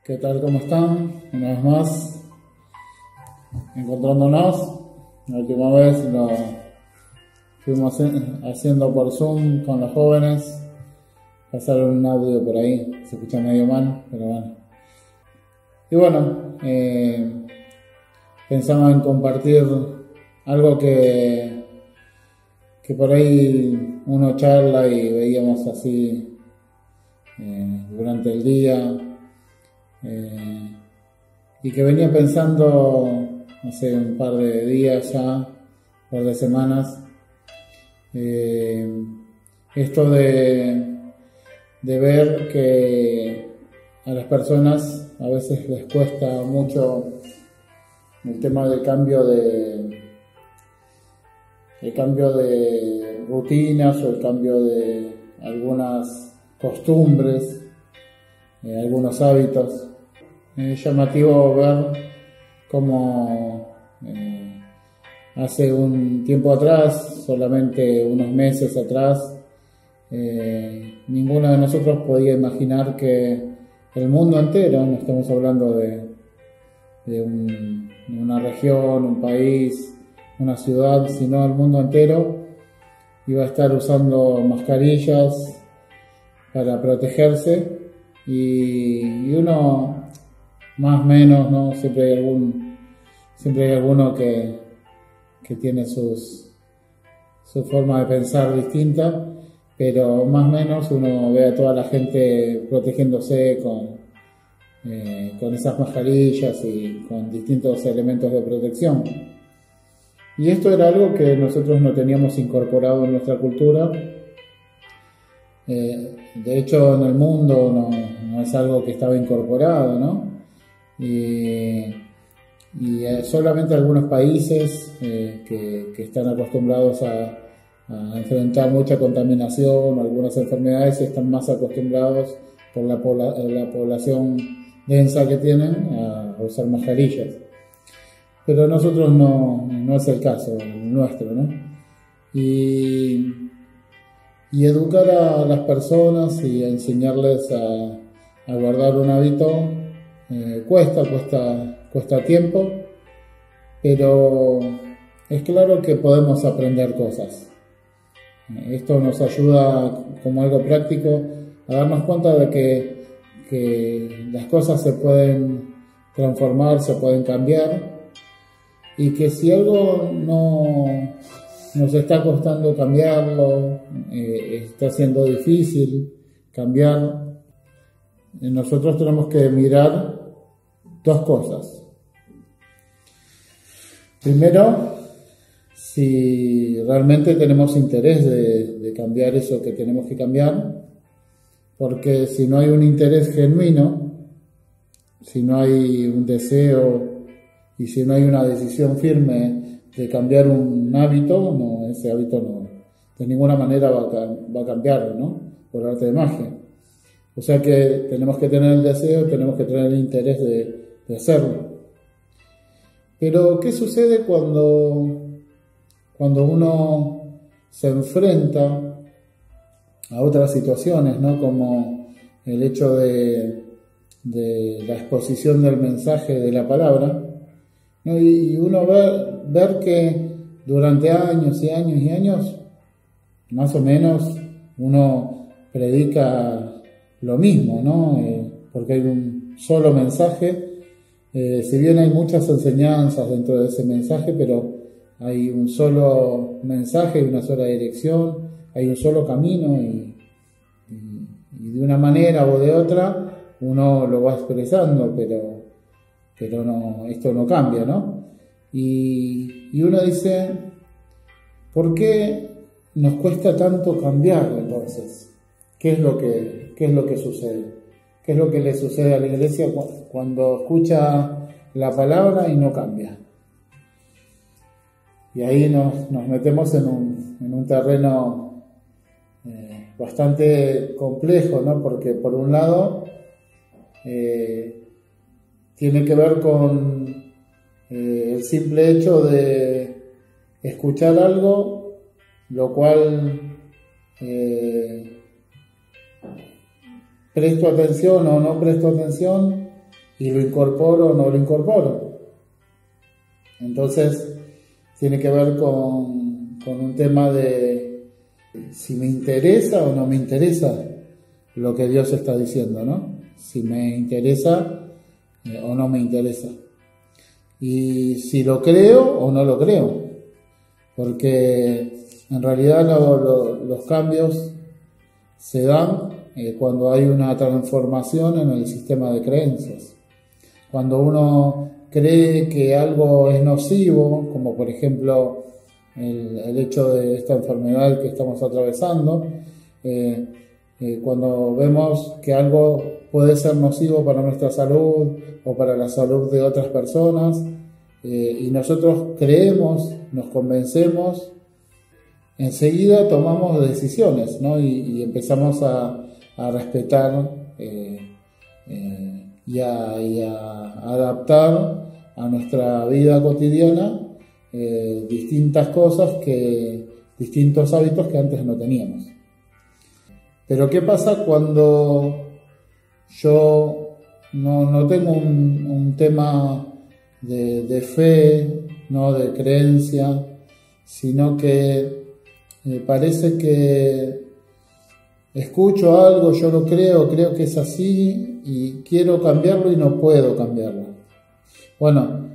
¿Qué tal? ¿Cómo están? Una vez más, encontrándonos. La última vez lo fuimos haciendo por Zoom con los jóvenes. Pasaron un audio por ahí, se escucha medio mal, pero bueno. Y bueno, pensamos en compartir algo que por ahí uno charla y veíamos así durante el día. Y que venía pensando hace un par de días ya, un par de semanas, esto de ver que a las personas a veces les cuesta mucho el tema del cambio de rutinas o el cambio de algunas costumbres, algunos hábitos. Es llamativo ver cómo hace un tiempo atrás, solamente unos meses atrás, ninguno de nosotros podía imaginar que el mundo entero, no estamos hablando de una región, un país, una ciudad, sino el mundo entero iba a estar usando mascarillas para protegerse y uno más o menos, ¿no? Siempre hay alguno que tiene su forma de pensar distinta, pero más o menos uno ve a toda la gente protegiéndose con esas mascarillas y con distintos elementos de protección. Y esto era algo que nosotros no teníamos incorporado en nuestra cultura. De hecho, en el mundo no es algo que estaba incorporado, ¿no? Y solamente algunos países que están acostumbrados a enfrentar mucha contaminación, algunas enfermedades, están más acostumbrados por la población densa que tienen a usar mascarillas. Pero nosotros no es el caso nuestro, ¿no? Y educar a las personas y enseñarles a guardar un hábito cuesta tiempo, pero es claro que podemos aprender cosas. Esto nos ayuda como algo práctico a darnos cuenta de que las cosas se pueden transformar, se pueden cambiar, y que si algo no nos está costando cambiarlo, está siendo difícil cambiar, nosotros tenemos que mirar dos cosas. Primero, si realmente tenemos interés de cambiar eso que tenemos que cambiar, porque si no hay un interés genuino, si no hay un deseo y si no hay una decisión firme de cambiar un hábito, ese hábito de ninguna manera va a cambiar, ¿no? Por arte de magia. O sea que tenemos que tener el deseo, tenemos que tener el interés de hacerlo. Pero ¿qué sucede cuando uno se enfrenta a otras situaciones, ¿no? Como el hecho de la exposición del mensaje de la palabra, ¿no? Y uno ver que durante años y años y años, más o menos, uno predica lo mismo, ¿no? Porque hay un solo mensaje. Si bien hay muchas enseñanzas dentro de ese mensaje, pero hay un solo mensaje y una sola dirección, hay un solo camino y de una manera o de otra uno lo va expresando, pero no, esto no cambia, ¿no? Y uno dice, ¿por qué nos cuesta tanto cambiarlo entonces? ¿Qué es lo que sucede? ¿Qué es lo que le sucede a la iglesia cuando escucha la palabra y no cambia? Y ahí nos metemos en un terreno bastante complejo, ¿no? Porque por un lado tiene que ver con el simple hecho de escuchar algo, lo cual presto atención o no presto atención, y lo incorporo o no lo incorporo. Entonces tiene que ver con un tema de si me interesa o no me interesa lo que Dios está diciendo, ¿no? Si me interesa o no me interesa. Y si lo creo o no lo creo. Porque en realidad los cambios se dan cuando hay una transformación en el sistema de creencias. Cuando uno cree que algo es nocivo, como por ejemplo el hecho de esta enfermedad que estamos atravesando, cuando vemos que algo puede ser nocivo para nuestra salud o para la salud de otras personas, y nosotros creemos, nos convencemos, enseguida tomamos decisiones, ¿no? Y empezamos a respetar y a adaptar a nuestra vida cotidiana distintas cosas, distintos hábitos que antes no teníamos. Pero ¿qué pasa cuando yo no tengo un tema de fe, no de creencia, sino que parece que escucho algo, yo lo creo que es así y quiero cambiarlo y no puedo cambiarlo? Bueno,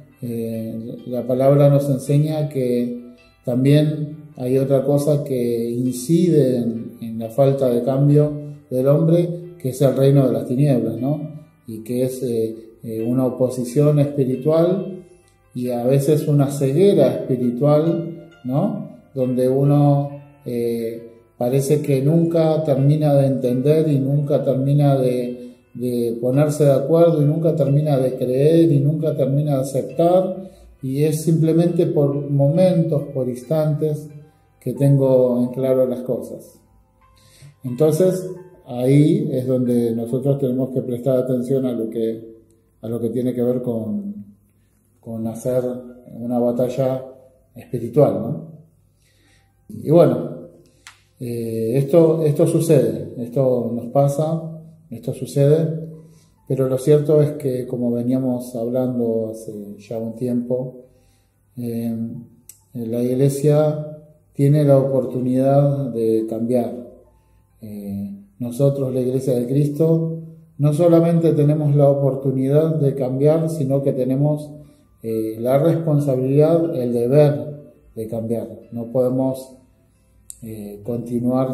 la palabra nos enseña que también hay otra cosa que incide en la falta de cambio del hombre, que es el reino de las tinieblas, ¿no? Y que es una oposición espiritual y a veces una ceguera espiritual, ¿no? Donde uno parece que nunca termina de entender y nunca termina de ponerse de acuerdo y nunca termina de creer y nunca termina de aceptar, y es simplemente por momentos, por instantes que tengo en claro las cosas. Entonces ahí es donde nosotros tenemos que prestar atención a lo que tiene que ver con hacer una batalla espiritual, ¿no? Y bueno, esto sucede, esto nos pasa, esto sucede, pero lo cierto es que, como veníamos hablando hace ya un tiempo, la Iglesia tiene la oportunidad de cambiar. Nosotros, la Iglesia de Cristo, no solamente tenemos la oportunidad de cambiar, sino que tenemos la responsabilidad, el deber de cambiar. No podemos continuar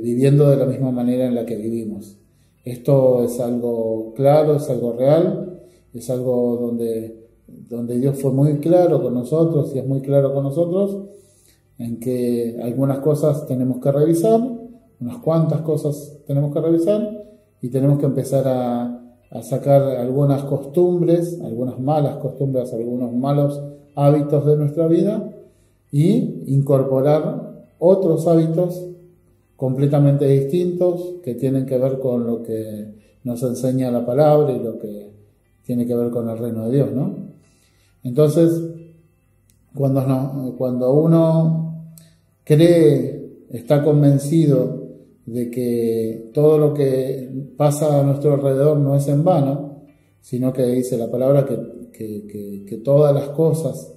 viviendo de la misma manera en la que vivimos. Esto es algo claro, es algo real, es algo donde Dios fue muy claro con nosotros y es muy claro con nosotros, en que algunas cosas tenemos que revisar, unas cuantas cosas tenemos que revisar, y tenemos que empezar a sacar algunas costumbres, algunas malas costumbres, algunos malos hábitos de nuestra vida, y incorporar otros hábitos completamente distintos que tienen que ver con lo que nos enseña la palabra y lo que tiene que ver con el reino de Dios, ¿no? Entonces, cuando uno cree, está convencido de que todo lo que pasa a nuestro alrededor no es en vano, sino que dice la palabra que todas las cosas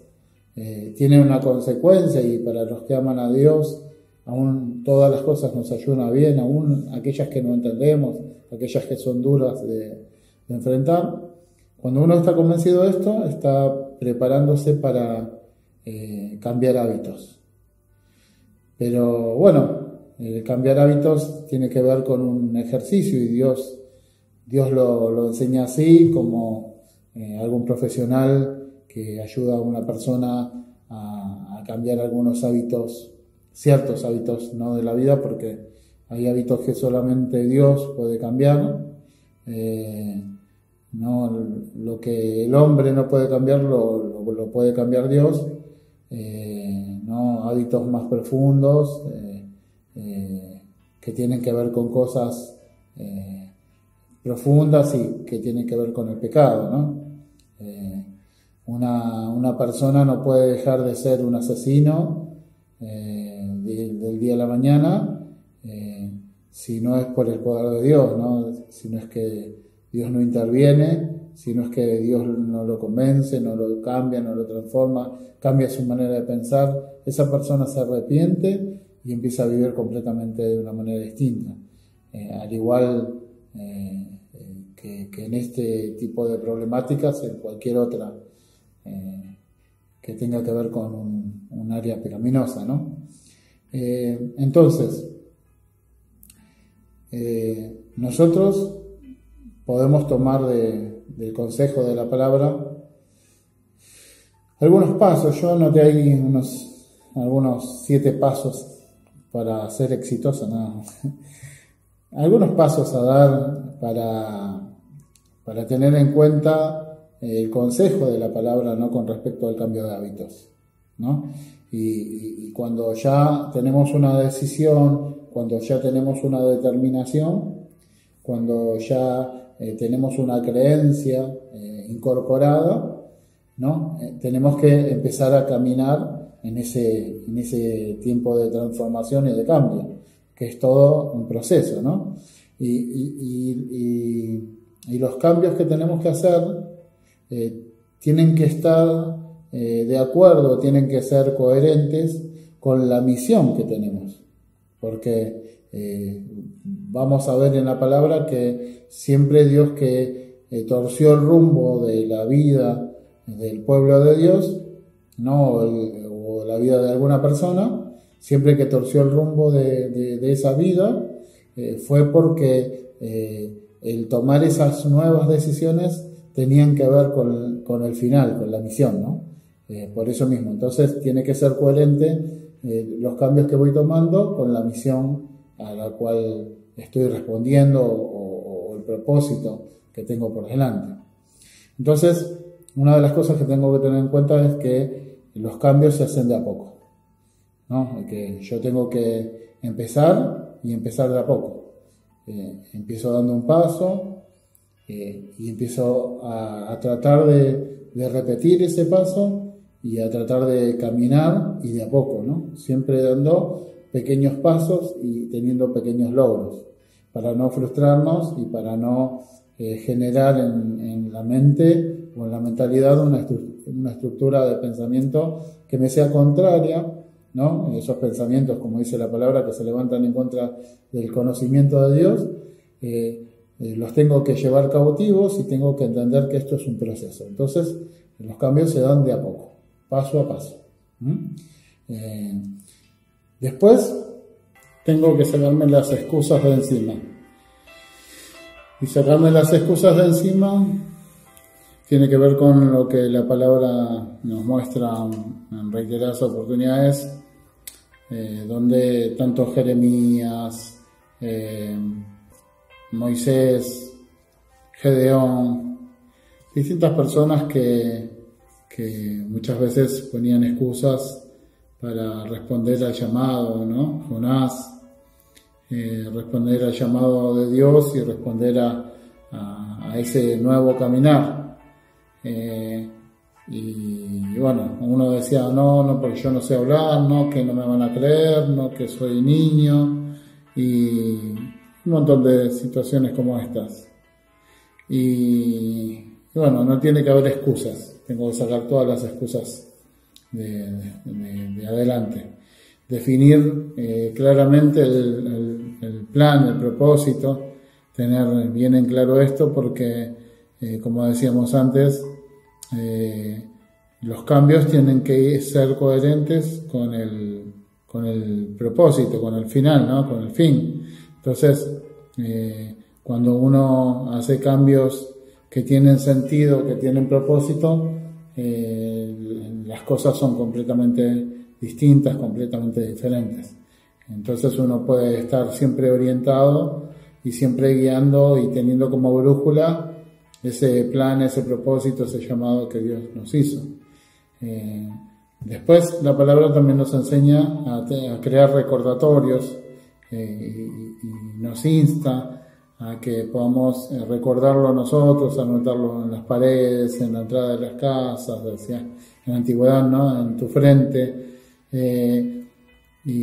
tienen una consecuencia, y para los que aman a Dios, aún todas las cosas nos ayudan a bien, aún aquellas que no entendemos, aquellas que son duras de enfrentar. Cuando uno está convencido de esto, está preparándose para cambiar hábitos. Pero bueno, cambiar hábitos tiene que ver con un ejercicio, y Dios lo enseña así, como algún profesional que ayuda a una persona a cambiar algunos hábitos, ciertos hábitos, ¿no?, de la vida, porque hay hábitos que solamente Dios puede cambiar. No, lo que el hombre no puede cambiar lo puede cambiar Dios. No, hábitos más profundos que tienen que ver con cosas profundas y que tienen que ver con el pecado, ¿no? Una persona no puede dejar de ser un asesino del día a la mañana si no es por el poder de Dios, ¿no? Si no es que Dios no interviene, sino es que Dios no lo convence, no lo cambia, no lo transforma, cambia su manera de pensar, esa persona se arrepiente y empieza a vivir completamente de una manera distinta. Al igual que en este tipo de problemáticas, en cualquier otra que tenga que ver con un área pecaminosa, ¿no? Entonces, nosotros podemos tomar del consejo de la palabra algunos pasos. Yo anoté ahí algunos 7 pasos para ser exitoso, ¿no? Algunos pasos a dar para tener en cuenta el consejo de la palabra, ¿no? Con respecto al cambio de hábitos, ¿no? Y cuando ya tenemos una decisión, cuando ya tenemos una determinación, cuando ya tenemos una creencia incorporada, ¿no? Tenemos que empezar a caminar en ese tiempo de transformación y de cambio, que es todo un proceso, ¿no? Y los cambios que tenemos que hacer tienen que estar de acuerdo, tienen que ser coherentes con la misión que tenemos, porque vamos a ver en la palabra que siempre Dios que torció el rumbo de la vida del pueblo de Dios, ¿no? O la vida de alguna persona, siempre que torció el rumbo de esa vida, fue porque el tomar esas nuevas decisiones tenían que ver con el final, con la misión, ¿no? Por eso mismo, entonces tiene que ser coherente los cambios que voy tomando con la misión a la cual estoy respondiendo o el propósito que tengo por delante. Entonces, una de las cosas que tengo que tener en cuenta es que los cambios se hacen de a poco, ¿no? Que yo tengo que empezar de a poco. Empiezo dando un paso y empiezo a tratar de repetir ese paso y a tratar de caminar y de a poco, ¿no? Siempre dando pequeños pasos y teniendo pequeños logros para no frustrarnos y para no generar en la mente o en la mentalidad una estructura de pensamiento que me sea contraria, ¿no? Esos pensamientos, como dice la palabra, que se levantan en contra del conocimiento de Dios, los tengo que llevar cautivos y tengo que entender que esto es un proceso. Entonces, los cambios se dan de a poco, paso a paso. Después, tengo que sacarme las excusas de encima. Y sacarme las excusas de encima tiene que ver con lo que la palabra nos muestra en reiteradas oportunidades, donde tanto Jeremías, Moisés, Gedeón, distintas personas que muchas veces ponían excusas para responder al llamado, ¿no? Jonás, responder al llamado de Dios y responder a ese nuevo caminar. Y bueno, uno decía, no, porque yo no sé hablar, no, que no me van a creer, no, que soy niño, y un montón de situaciones como estas. Y bueno, no tiene que haber excusas, tengo que sacar todas las excusas de adelante. Definir claramente el plan, el propósito, tener bien en claro esto, porque como decíamos antes, los cambios tienen que ser coherentes con el propósito, con el final, ¿no? Con el fin. Entonces, cuando uno hace cambios que tienen sentido, que tienen propósito, las cosas son completamente distintas, completamente diferentes. Entonces uno puede estar siempre orientado y siempre guiando y teniendo como brújula ese plan, ese propósito, ese llamado que Dios nos hizo. Después la palabra también nos enseña a crear recordatorios y nos insta a que podamos recordarlo nosotros, anotarlo en las paredes, en la entrada de las casas, decía en la antigüedad, ¿no? En tu frente. Y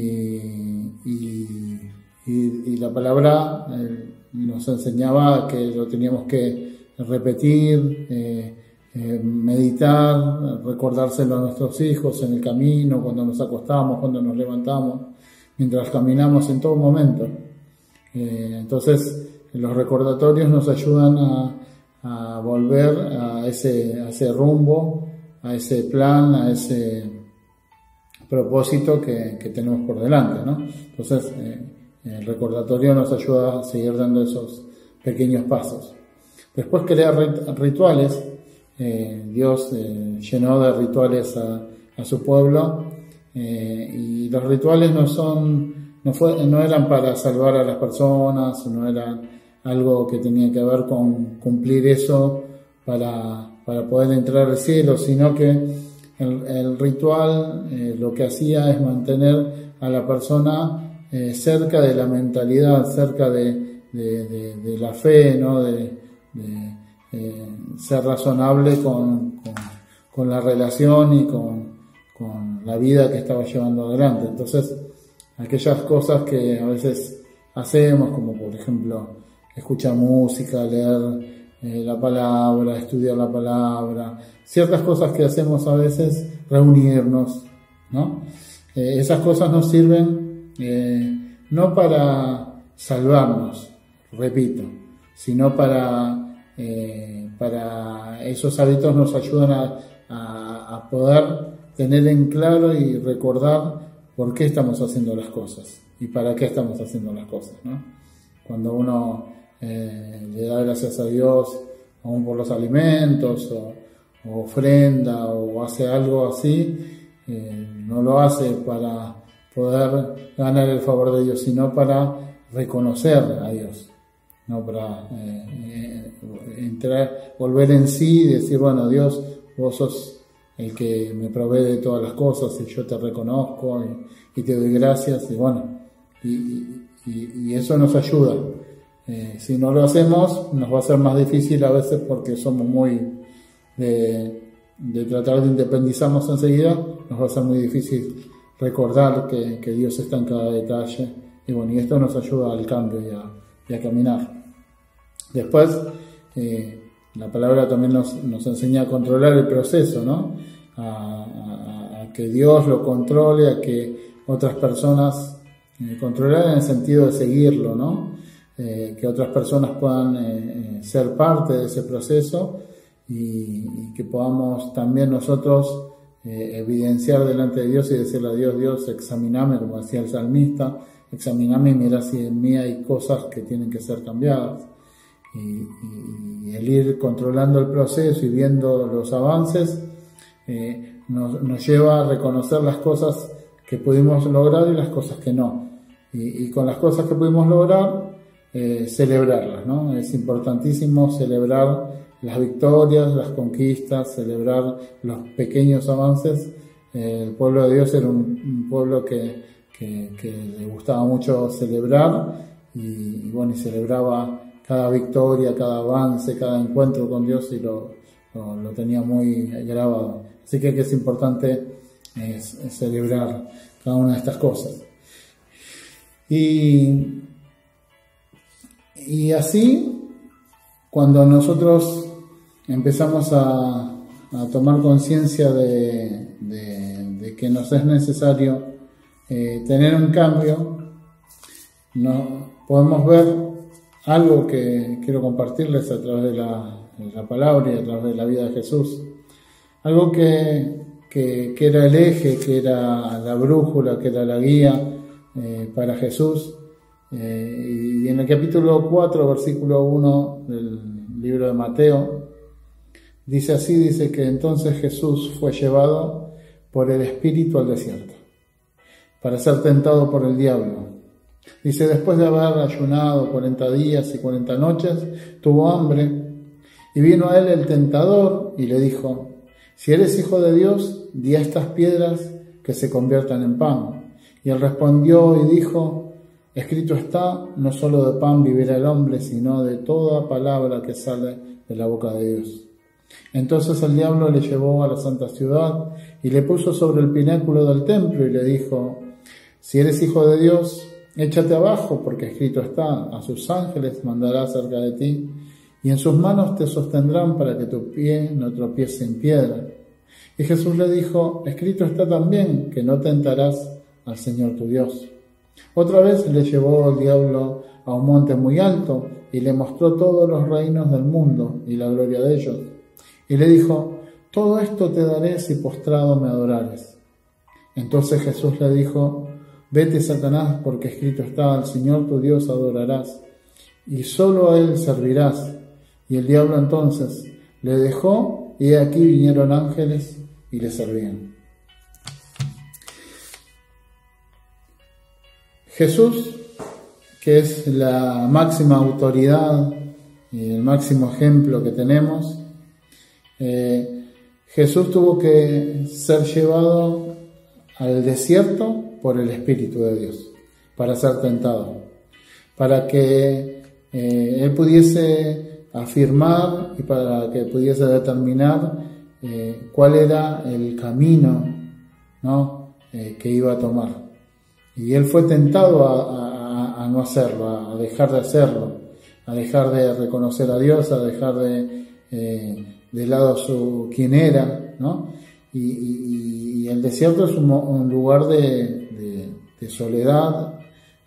la palabra nos enseñaba que lo teníamos que repetir, meditar, recordárselo a nuestros hijos en el camino, cuando nos acostamos, cuando nos levantamos, mientras caminamos, en todo momento. Entonces, los recordatorios nos ayudan a volver a ese rumbo, a ese plan, a ese propósito que tenemos por delante, ¿no? Entonces, el recordatorio nos ayuda a seguir dando esos pequeños pasos. Después crea rituales. Dios llenó de rituales a su pueblo, y los rituales no eran para salvar a las personas, no eran algo que tenía que ver con cumplir eso para poder entrar al cielo, sino que el ritual lo que hacía es mantener a la persona cerca de la mentalidad, cerca de la fe, ¿no? De ser razonable con la relación y con la vida que estaba llevando adelante. Entonces, aquellas cosas que a veces hacemos, como por ejemplo escuchar música, leer la palabra, estudiar la palabra, ciertas cosas que hacemos a veces, reunirnos, ¿no? Esas cosas nos sirven no para salvarnos, repito, sino para esos hábitos nos ayudan a poder tener en claro y recordar por qué estamos haciendo las cosas y para qué estamos haciendo las cosas, ¿no? Cuando uno le da gracias a Dios aún por los alimentos o ofrenda o hace algo así, no lo hace para poder ganar el favor de Dios, sino para reconocer a Dios, no para volver en sí y decir, bueno, Dios, vos sos el que me provee de todas las cosas y yo te reconozco y te doy gracias, y bueno, y eso nos ayuda. Si no lo hacemos, nos va a ser más difícil a veces, porque somos muy de tratar de independizarnos enseguida, nos va a ser muy difícil recordar que Dios está en cada detalle, y bueno, y esto nos ayuda al cambio y a caminar. Después, la palabra también nos enseña a controlar el proceso, ¿no? A que Dios lo controle, a que otras personas controlar en el sentido de seguirlo, ¿no? Que otras personas puedan ser parte de ese proceso y que podamos también nosotros evidenciar delante de Dios y decirle a Dios, Dios, examiname, como decía el salmista, examiname y mira si en mí hay cosas que tienen que ser cambiadas. Y el ir controlando el proceso y viendo los avances nos lleva a reconocer las cosas que pudimos lograr y las cosas que no, y con las cosas que pudimos lograr celebrarlas, ¿no? Es importantísimo celebrar las victorias, las conquistas, celebrar los pequeños avances. El pueblo de Dios era un pueblo que le gustaba mucho celebrar y bueno, y celebraba cada victoria, cada avance, cada encuentro con Dios, y lo tenía muy grabado. Así que es importante es celebrar cada una de estas cosas. Y así, cuando nosotros empezamos a tomar conciencia de que nos es necesario tener un cambio, podemos ver algo que quiero compartirles a través de la palabra y a través de la vida de Jesús. Algo que era el eje, que era la brújula, que era la guía para Jesús. Y en el capítulo 4, versículo 1 del libro de Mateo, dice que entonces Jesús fue llevado por el Espíritu al desierto, para ser tentado por el diablo. Dice, después de haber ayunado 40 días y 40 noches, tuvo hambre, y vino a él el tentador y le dijo, si eres hijo de Dios, di a estas piedras que se conviertan en pan. Y él respondió y dijo, escrito está, no solo de pan vivirá el hombre, sino de toda palabra que sale de la boca de Dios. Entonces el diablo le llevó a la santa ciudad y le puso sobre el pináculo del templo y le dijo, si eres hijo de Dios, échate abajo, porque escrito está, a sus ángeles mandará cerca de ti, y en sus manos te sostendrán para que tu pie no tropiece en piedra. Y Jesús le dijo, escrito está también, que no tentarás al Señor tu Dios. Otra vez le llevó el diablo a un monte muy alto, y le mostró todos los reinos del mundo y la gloria de ellos. Y le dijo, todo esto te daré si postrado me adorares. Entonces Jesús le dijo, vete, Satanás, porque escrito está, al Señor tu Dios adorarás, y solo a Él servirás. Y el diablo entonces le dejó, y aquí vinieron ángeles y le servían. Jesús, que es la máxima autoridad y el máximo ejemplo que tenemos, Jesús tuvo que ser llevado al desierto por el Espíritu de Dios para ser tentado, para que Él pudiese afirmar y para que pudiese determinar cuál era el camino, ¿no? Que iba a tomar. Y Él fue tentado a no hacerlo, a dejar de hacerlo, a dejar de reconocer a Dios, a dejar de lado quién era, ¿no? Y el desierto es un lugar de soledad.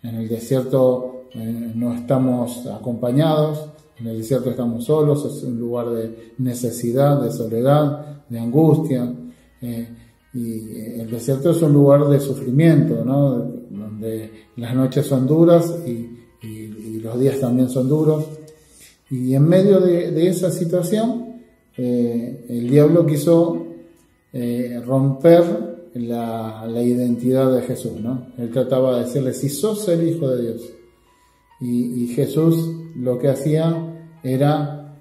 En el desierto no estamos acompañados, en el desierto estamos solos, es un lugar de necesidad, de soledad, de angustia. Y el desierto es un lugar de sufrimiento, ¿no? Donde las noches son duras y los días también son duros. Y en medio de esa situación, el diablo quiso romper la identidad de Jesús, ¿no? Él trataba de decirle, si sos el Hijo de Dios. Y Jesús lo que hacía era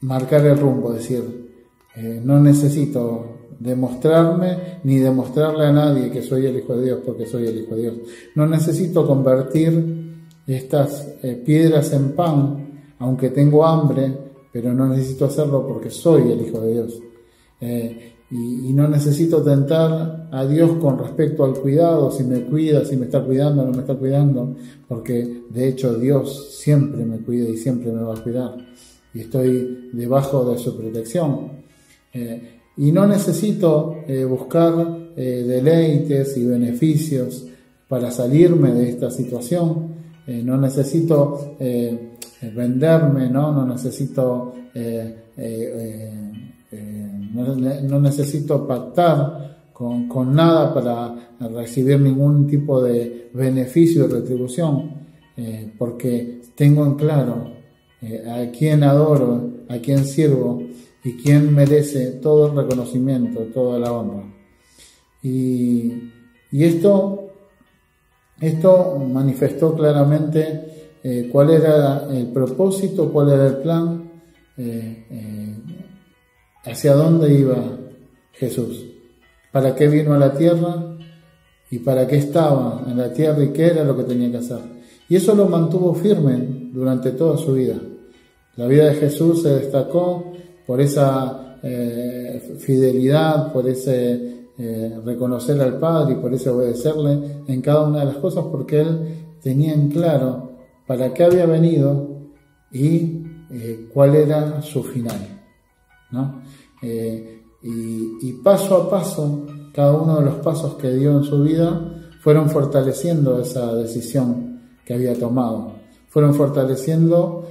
marcar el rumbo, decir, no necesito demostrarme ni demostrarle a nadie que soy el Hijo de Dios, porque soy el Hijo de Dios. No necesito convertir estas piedras en pan, aunque tengo hambre, pero no necesito hacerlo porque soy el Hijo de Dios. Y no necesito tentar a Dios con respecto al cuidado, si me cuida, si me está cuidando o no me está cuidando, porque de hecho Dios siempre me cuida y siempre me va a cuidar, y estoy debajo de su protección. Y no necesito buscar deleites y beneficios para salirme de esta situación. No necesito venderme, no necesito no necesito pactar con nada para recibir ningún tipo de beneficio o retribución, porque tengo en claro a quién adoro, a quién sirvo y quién merece todo el reconocimiento, toda la honra. Y esto manifestó claramente cuál era el propósito, cuál era el plan, hacia dónde iba Jesús, para qué vino a la tierra y para qué estaba en la tierra y qué era lo que tenía que hacer. Y eso lo mantuvo firme durante toda su vida. La vida de Jesús se destacó por esa fidelidad, por ese reconocer al Padre y por ese obedecerle en cada una de las cosas, porque Él tenía en claro para qué había venido y cuál era su final, ¿no? Y paso a paso, cada uno de los pasos que dio en su vida fueron fortaleciendo esa decisión que había tomado, fueron fortaleciendo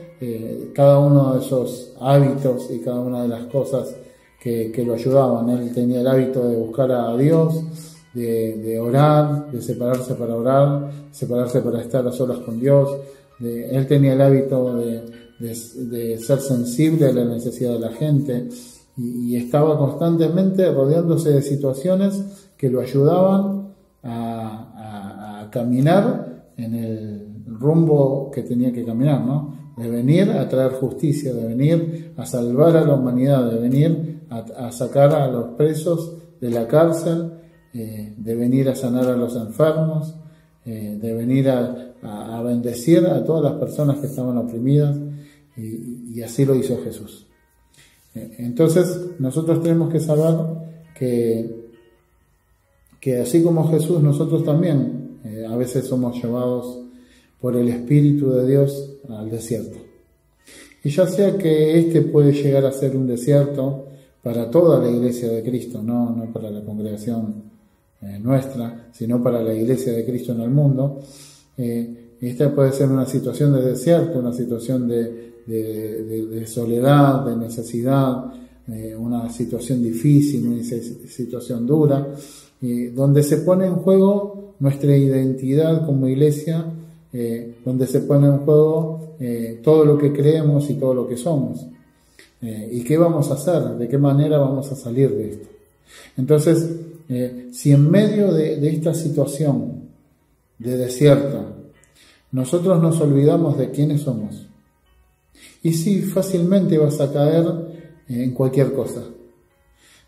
cada uno de esos hábitos y cada una de las cosas que lo ayudaban. Él tenía el hábito de buscar a Dios, de orar, de separarse para orar, separarse para estar a solas con Dios. Él tenía el hábito de ser sensible a la necesidad de la gente y estaba constantemente rodeándose de situaciones que lo ayudaban a caminar en el rumbo que tenía que caminar, ¿no? De venir a traer justicia, de venir a salvar a la humanidad, de venir a sacar a los presos de la cárcel, de venir a sanar a los enfermos, de venir a bendecir a todas las personas que estaban oprimidas, y así lo hizo Jesús. Entonces nosotros tenemos que saber que así como Jesús, nosotros también a veces somos llevados por el Espíritu de Dios al desierto. Y ya sea que este puede llegar a ser un desierto para toda la iglesia de Cristo, no para la congregación nuestra, sino para la iglesia de Cristo en el mundo, esta puede ser una situación de desierto, una situación de soledad, de necesidad, una situación difícil, una situación dura, donde se pone en juego nuestra identidad como iglesia, donde se pone en juego todo lo que creemos y todo lo que somos. ¿Y qué vamos a hacer? ¿De qué manera vamos a salir de esto? Entonces, si en medio de esta situación de desierto, nosotros nos olvidamos de quiénes somos, y sí, fácilmente vas a caer en cualquier cosa.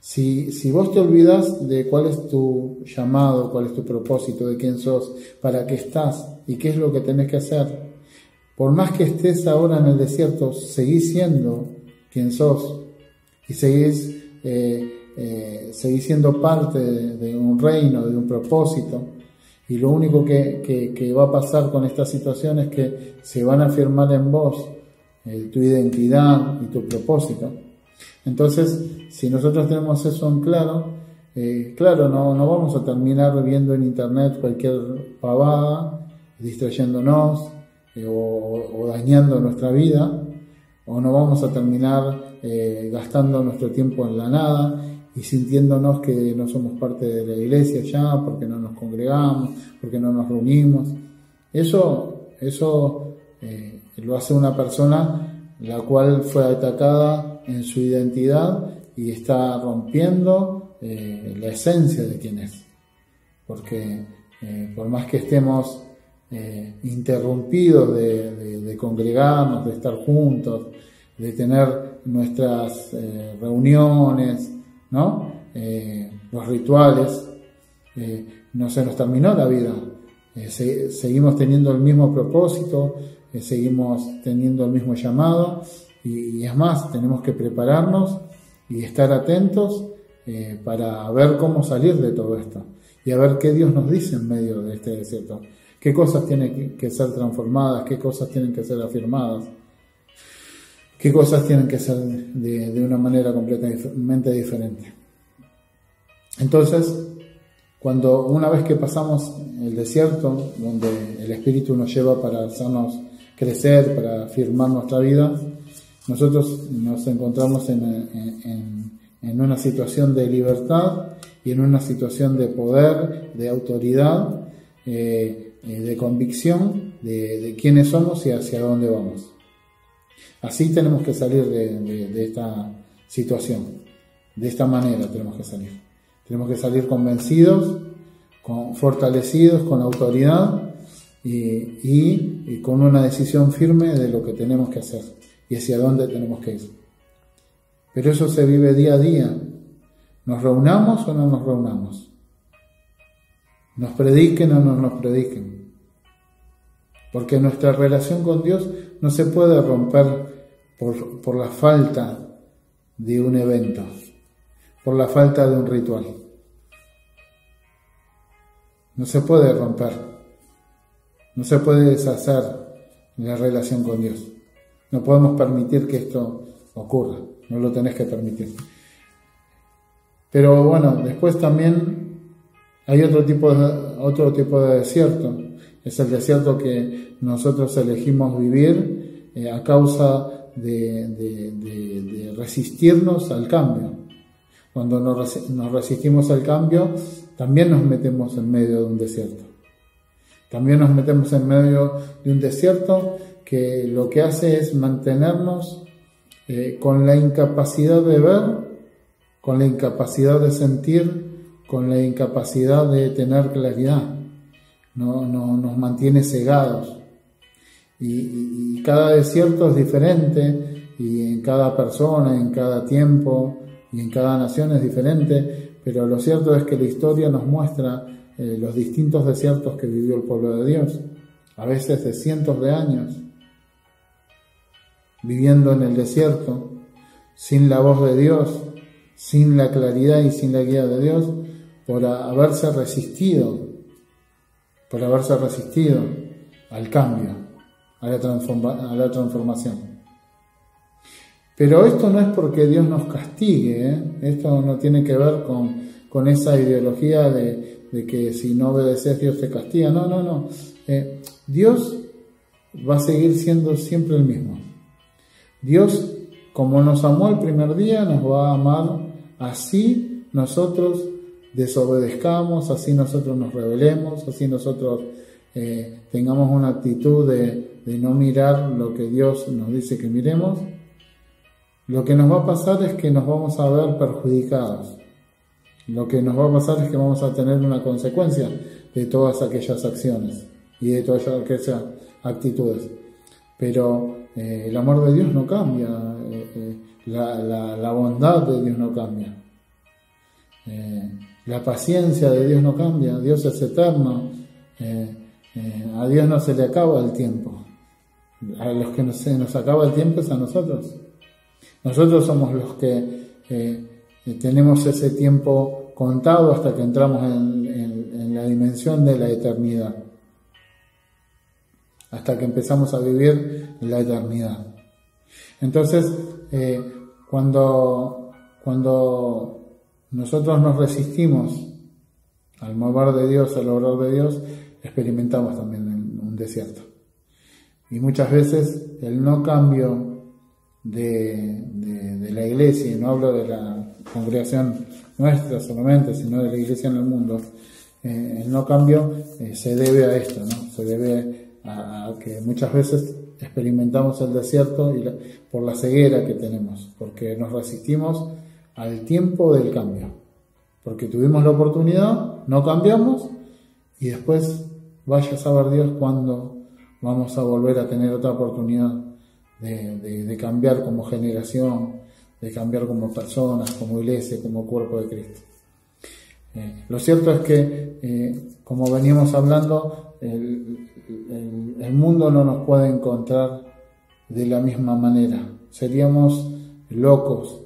Si vos te olvidas de cuál es tu llamado, cuál es tu propósito, de quién sos, para qué estás y qué es lo que tenés que hacer, por más que estés ahora en el desierto, seguís siendo quien sos y seguís siendo parte de un reino, de un propósito. Y lo único que va a pasar con esta situación es que se van a afirmar en vos tu identidad y tu propósito. Entonces, si nosotros tenemos eso en claro, no vamos a terminar viendo en internet cualquier pavada, distrayéndonos o dañando nuestra vida, o no vamos a terminar gastando nuestro tiempo en la nada y sintiéndonos que no somos parte de la iglesia ya, porque no nos congregamos, porque no nos reunimos. Eso lo hace una persona la cual fue atacada en su identidad y está rompiendo la esencia de quién es. Porque por más que estemos interrumpidos de congregarnos, de estar juntos, de tener nuestras reuniones, ¿no? Los rituales, no se nos terminó la vida. Seguimos teniendo el mismo propósito, seguimos teniendo el mismo llamado, y es más, tenemos que prepararnos y estar atentos para ver cómo salir de todo esto y a ver qué Dios nos dice en medio de este desierto, qué cosas tienen que ser transformadas, qué cosas tienen que ser afirmadas, qué cosas tienen que ser de una manera completamente diferente. Entonces, una vez que pasamos el desierto, donde el Espíritu nos lleva para hacernos crecer, para afirmar nuestra vida, nosotros nos encontramos en una situación de libertad y en una situación de poder, de autoridad, de convicción de quiénes somos y hacia dónde vamos. Así tenemos que salir de esta situación. De esta manera tenemos que salir. Tenemos que salir convencidos, fortalecidos, con autoridad y con una decisión firme de lo que tenemos que hacer y hacia dónde tenemos que ir. Pero eso se vive día a día. ¿Nos reunamos o no nos reunamos? ¿Nos prediquen o no nos prediquen? Porque nuestra relación con Dios no se puede romper por la falta de un evento, por la falta de un ritual. No se puede romper, no se puede deshacer la relación con Dios. No podemos permitir que esto ocurra, no lo tenés que permitir. Pero bueno, después también hay otro tipo de desierto. Es el desierto que nosotros elegimos vivir a causa de resistirnos al cambio. Cuando nos resistimos al cambio, también nos metemos en medio de un desierto. También nos metemos en medio de un desierto que lo que hace es mantenernos con la incapacidad de ver, con la incapacidad de sentir, con la incapacidad de tener claridad. Nos mantiene cegados. Y cada desierto es diferente, y en cada persona, en cada tiempo y en cada nación es diferente, pero lo cierto es que la historia nos muestra los distintos desiertos que vivió el pueblo de Dios, a veces de cientos de años, viviendo en el desierto, sin la voz de Dios, sin la claridad y sin la guía de Dios, por haberse resistido por haberse resistido al cambio, a la transformación. Pero esto no es porque Dios nos castigue, ¿eh? Esto no tiene que ver con esa ideología de que si no obedeces Dios te castiga. No. Dios va a seguir siendo siempre el mismo. Dios, como nos amó el primer día, nos va a amar así nosotros desobedezcamos, así nosotros nos rebelemos, así nosotros tengamos una actitud de no mirar lo que Dios nos dice que miremos. Lo que nos va a pasar es que nos vamos a ver perjudicados. Lo que nos va a pasar es que vamos a tener una consecuencia de todas aquellas acciones y de todas aquellas actitudes. Pero el amor de Dios no cambia, la bondad de Dios no cambia, la paciencia de Dios no cambia. Dios es eterno, a Dios no se le acaba el tiempo. A los que se nos acaba el tiempo es a nosotros. Nosotros somos los que tenemos ese tiempo contado hasta que entramos en la dimensión de la eternidad, hasta que empezamos a vivir la eternidad. Entonces, cuando nosotros nos resistimos al mover de Dios, al obrar de Dios, experimentamos también un desierto. Y muchas veces el no cambio de la iglesia, y no hablo de la congregación nuestra solamente, sino de la iglesia en el mundo, el no cambio se debe a esto, ¿no? Se debe a que muchas veces experimentamos el desierto por la ceguera que tenemos, porque nos resistimos al tiempo del cambio, porque tuvimos la oportunidad, no cambiamos, y después vaya a saber Dios cuándo vamos a volver a tener otra oportunidad de cambiar como generación, de cambiar como personas, como iglesia, como cuerpo de Cristo. Lo cierto es que, como veníamos hablando, el mundo no nos puede encontrar de la misma manera. Seríamos locos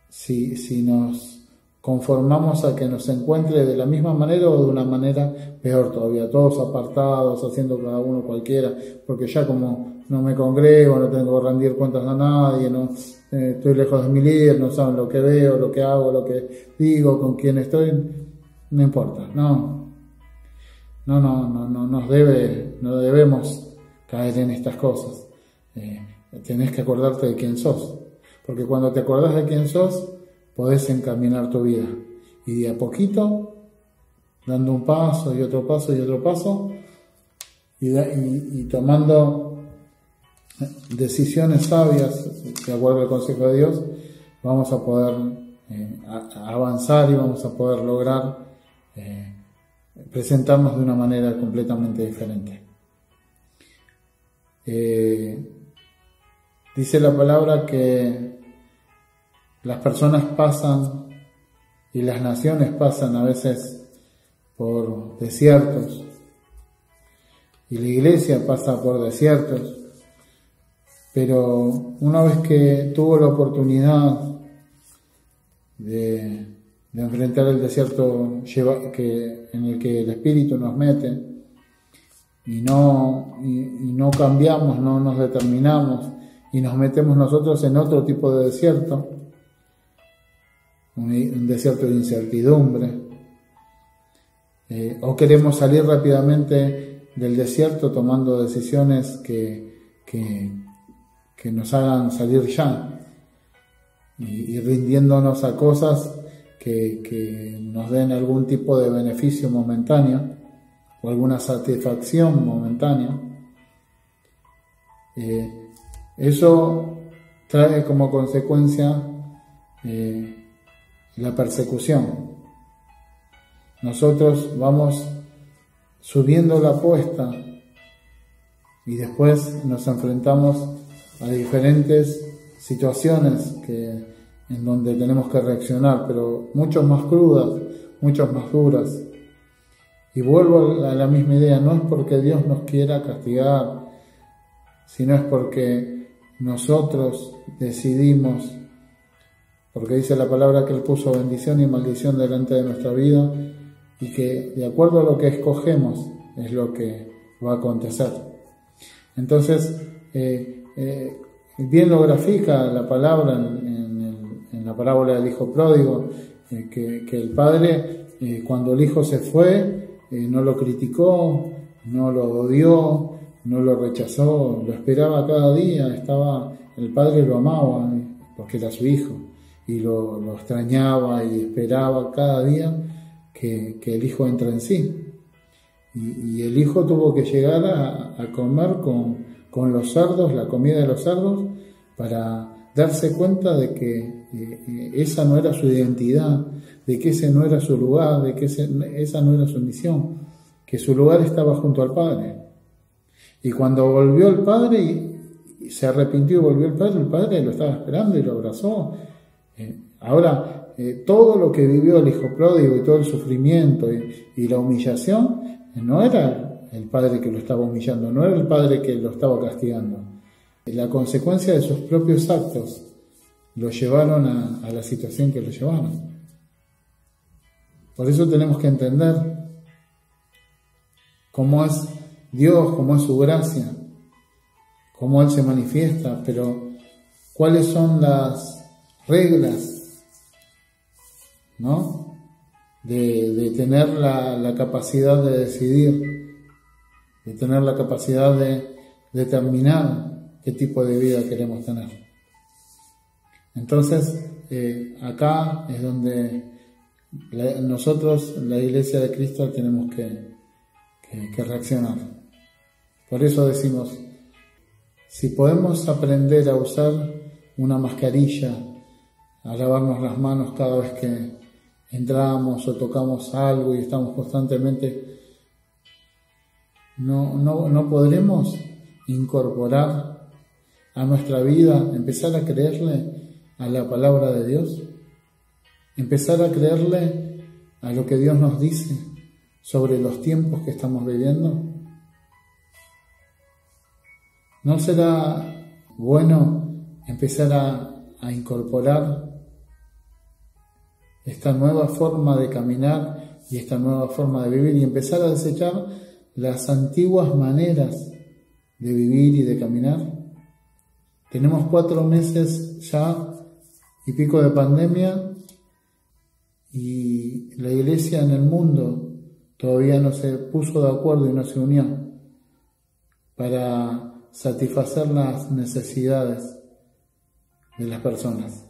si nos conformamos a que nos encuentre de la misma manera o de una manera peor todavía, todos apartados, haciendo cada uno cualquiera, porque ya como no me congrego, no tengo que rendir cuentas a nadie, no estoy lejos de mi líder, no saben lo que veo, lo que hago, lo que digo, con quién estoy, no importa, no debemos caer en estas cosas. Tenés que acordarte de quién sos, porque cuando te acordás de quién sos, podés encaminar tu vida, y de a poquito, dando un paso y otro paso y otro paso, y tomando decisiones sabias de acuerdo al consejo de Dios, vamos a poder avanzar y vamos a poder lograr presentarnos de una manera completamente diferente. Dice la palabra que las personas pasan y las naciones pasan a veces por desiertos, y la iglesia pasa por desiertos, pero una vez que tuvo la oportunidad de enfrentar el desierto en el que el Espíritu nos mete, y no cambiamos, no nos determinamos, y nos metemos nosotros en otro tipo de desierto, un desierto de incertidumbre, o queremos salir rápidamente del desierto tomando decisiones que nos hagan salir ya, y rindiéndonos a cosas que nos den algún tipo de beneficio momentáneo o alguna satisfacción momentánea. Eso trae como consecuencia la persecución. Nosotros vamos subiendo la apuesta y después nos enfrentamos a diferentes situaciones en donde tenemos que reaccionar, pero mucho más crudas, mucho más duras. Y vuelvo a la misma idea, no es porque Dios nos quiera castigar, sino es porque nosotros decidimos, porque dice la palabra que Él puso bendición y maldición delante de nuestra vida, y que de acuerdo a lo que escogemos es lo que va a acontecer. Entonces, bien lo grafica la palabra en la parábola del hijo pródigo, que el padre, cuando el hijo se fue, no lo criticó, no lo odió, no lo rechazó, lo esperaba cada día, el padre lo amaba porque era su hijo, y lo extrañaba y esperaba cada día que el hijo entre en sí. Y el hijo tuvo que llegar a comer con los cerdos, la comida de los cerdos, para darse cuenta de que esa no era su identidad, de que ese no era su lugar, de que esa no era su misión, que su lugar estaba junto al Padre. Y cuando volvió el Padre y se arrepintió y volvió el Padre lo estaba esperando y lo abrazó. Ahora, todo lo que vivió el hijo pródigo y todo el sufrimiento y la humillación, no era el padre que lo estaba humillando, no era el padre que lo estaba castigando. La consecuencia de sus propios actos lo llevaron a la situación que lo llevaron. Por eso tenemos que entender cómo es Dios, cómo es su gracia, cómo Él se manifiesta, pero cuáles son las reglas, ¿no?, de tener la capacidad de decidir, de tener la capacidad de determinar qué tipo de vida queremos tener. Entonces, acá es donde nosotros, la Iglesia de Cristo, tenemos que reaccionar. Por eso decimos, si podemos aprender a usar una mascarilla, a lavarnos las manos cada vez que entramos o tocamos algo y estamos constantemente, no podremos incorporar a nuestra vida, empezar a creerle a la palabra de Dios, empezar a creerle a lo que Dios nos dice sobre los tiempos que estamos viviendo. ¿No será bueno empezar a incorporar esta nueva forma de caminar y esta nueva forma de vivir y empezar a desechar las antiguas maneras de vivir y de caminar? Tenemos 4 meses ya y pico de pandemia y la Iglesia en el mundo todavía no se puso de acuerdo y no se unió para satisfacer las necesidades de las personas.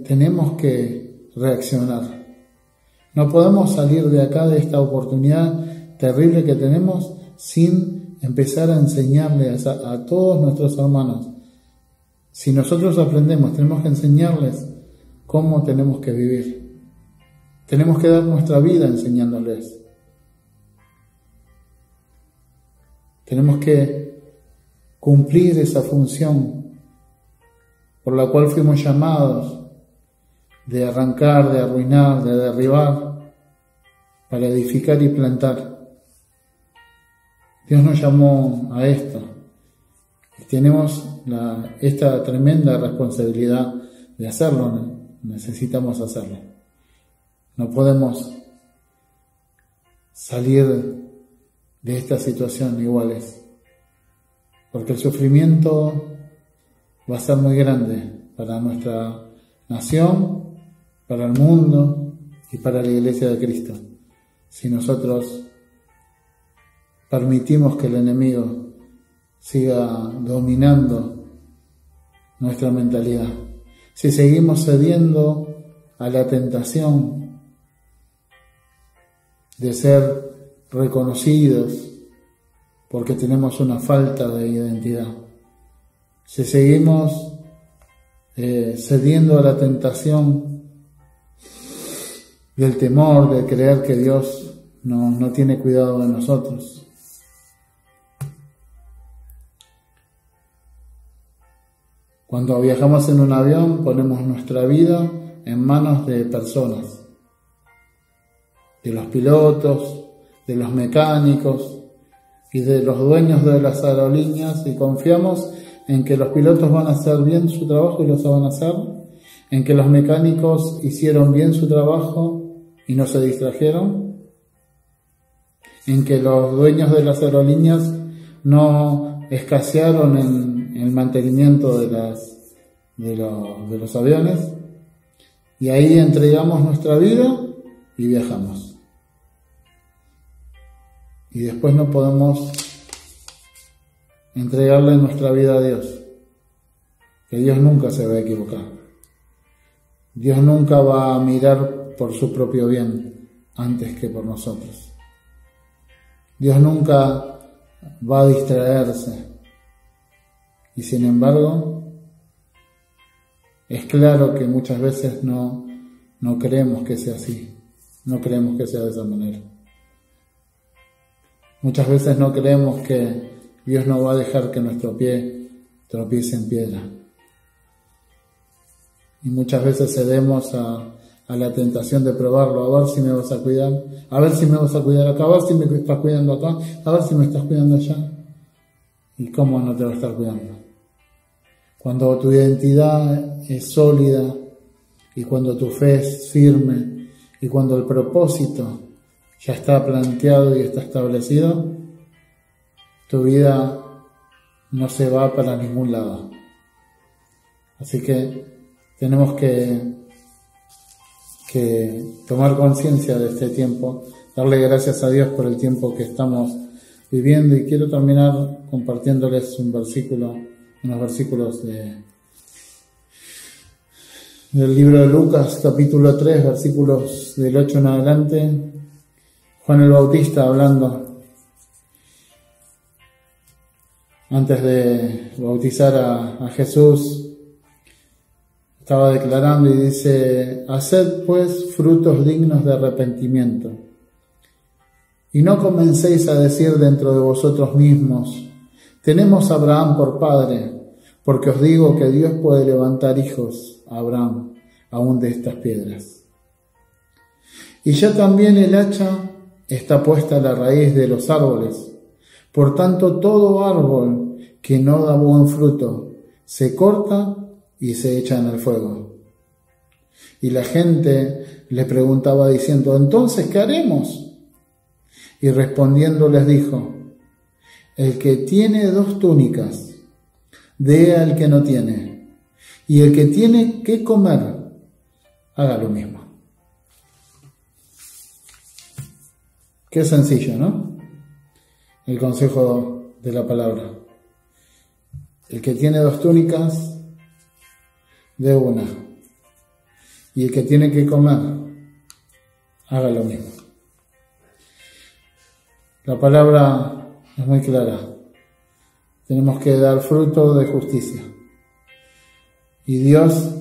Tenemos que reaccionar. No podemos salir de acá, de esta oportunidad terrible que tenemos, sin empezar a enseñarles a todos nuestros hermanos. Si nosotros aprendemos, tenemos que enseñarles cómo tenemos que vivir. Tenemos que dar nuestra vida enseñándoles. Tenemos que cumplir esa función por la cual fuimos llamados, de arrancar, de arruinar, de derribar, para edificar y plantar. Dios nos llamó a esto. Y tenemos esta tremenda responsabilidad de hacerlo. Necesitamos hacerlo. No podemos salir de esta situación iguales, porque el sufrimiento va a ser muy grande para nuestra nación, para el mundo y para la Iglesia de Cristo, si nosotros permitimos que el enemigo siga dominando nuestra mentalidad, si seguimos cediendo a la tentación de ser reconocidos porque tenemos una falta de identidad, si seguimos cediendo a la tentación del temor, de creer que Dios no tiene cuidado de nosotros. Cuando viajamos en un avión, ponemos nuestra vida en manos de personas, de los pilotos, de los mecánicos y de los dueños de las aerolíneas, y confiamos en que los pilotos van a hacer bien su trabajo y lo saben hacer, en que los mecánicos hicieron bien su trabajo y no se distrajeron, en que los dueños de las aerolíneas no escasearon en el mantenimiento de los aviones, y ahí entregamos nuestra vida y viajamos. Y después no podemos entregarle nuestra vida a Dios, que Dios nunca se va a equivocar. Dios nunca va a mirar por su propio bien antes que por nosotros. Dios nunca va a distraerse. Y sin embargo, es claro que muchas veces no creemos que sea así. No creemos que sea de esa manera. Muchas veces no creemos que Dios no va a dejar que nuestro pie tropiece en piedra. Y muchas veces cedemos a la tentación de probarlo, a ver si me vas a cuidar, a ver si me vas a cuidar acá, a ver si me estás cuidando acá, a ver si me estás cuidando allá. ¿Y cómo no te va a estar cuidando? Cuando tu identidad es sólida, y cuando tu fe es firme, y cuando el propósito ya está planteado y está establecido, tu vida no se va para ningún lado. Así que tenemos que tomar conciencia de este tiempo, darle gracias a Dios por el tiempo que estamos viviendo, y quiero terminar compartiéndoles unos versículos del libro de Lucas, capítulo 3, versículos del 8 en adelante. Juan el Bautista hablando, antes de bautizar a Jesús, estaba declarando y dice: haced pues frutos dignos de arrepentimiento, y no comencéis a decir dentro de vosotros mismos: tenemos a Abraham por padre, porque os digo que Dios puede levantar hijos a Abraham aún de estas piedras. Y ya también el hacha está puesta a la raíz de los árboles. Por tanto, todo árbol que no da buen fruto se corta y se echa en el fuego. Y la gente le preguntaba diciendo: ¿entonces qué haremos? Y respondiendo les dijo: el que tiene 2 túnicas, dé al que no tiene, y el que tiene que comer, haga lo mismo. Qué sencillo, ¿no? El consejo de la palabra. El que tiene 2 túnicas, dé una. Y el que tiene que comer, haga lo mismo. La palabra es muy clara. Tenemos que dar fruto de justicia. Y Dios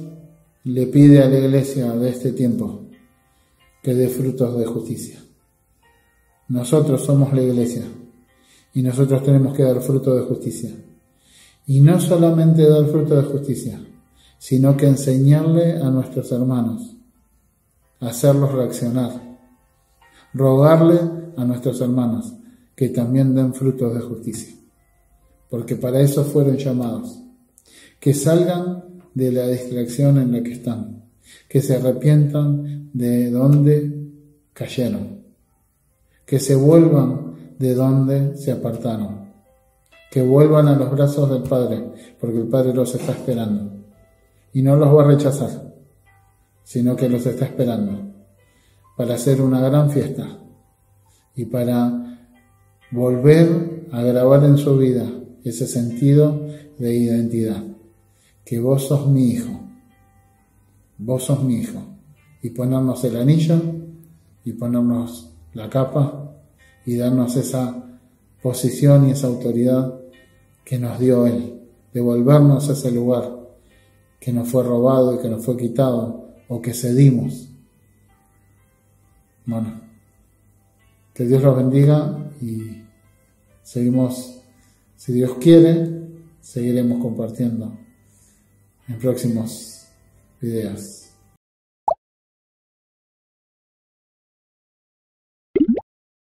le pide a la iglesia de este tiempo que dé frutos de justicia. Nosotros somos la iglesia y nosotros tenemos que dar fruto de justicia. Y no solamente dar fruto de justicia, sino que enseñarle a nuestros hermanos, hacerlos reaccionar, rogarle a nuestros hermanos que también den frutos de justicia, porque para eso fueron llamados, que salgan de la distracción en la que están, que se arrepientan de donde cayeron, que se vuelvan de donde se apartaron, que vuelvan a los brazos del Padre, porque el Padre los está esperando. Y no los va a rechazar, sino que los está esperando para hacer una gran fiesta y para volver a grabar en su vida ese sentido de identidad, que vos sos mi hijo, y ponernos el anillo y ponernos la capa y darnos esa posición y esa autoridad que nos dio Él, devolvernos ese lugar que nos fue robado y que nos fue quitado o que cedimos. Bueno, que Dios los bendiga y seguimos, si Dios quiere, seguiremos compartiendo en próximos videos.